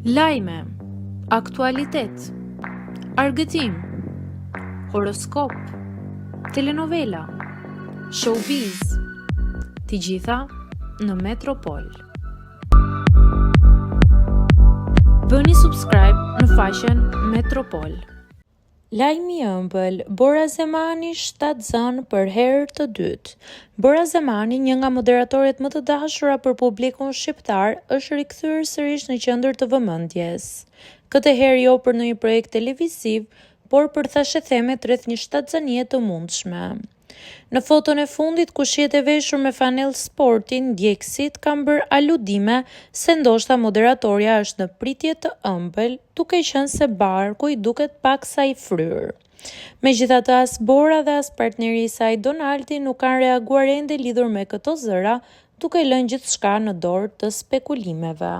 Lajme, aktualitet, argëtim, horoskop, telenovela, showbiz, të gjitha në Metropol. Bëni subscribe në faqen Metropol. Lajmi i ëmbël, Bora Zemani shtatzën për herë të dytë. Bora Zemani, një nga moderatorët më të dashura për publikun shqiptar, është rikthyer sërish në qendër të vëmendjes. Këtë herë jo për ndonjë projekt televiziv, por për thashethemet rreth një shtatzënie të mundshme. Në foton e fundit ku shihet e veshur me fanell sporti, ndjekësit kanë bërë aludime se ndoshta moderatorja është në pritje të ëmbël, duke qenë se barku i duket paksa i fryrë. Megjithatë, as Bora dhe as partneri i saj Donaldi nuk kanë reaguar ende lidhur me këto zëra, duke lënë gjithçka në dorë të spekulimeve.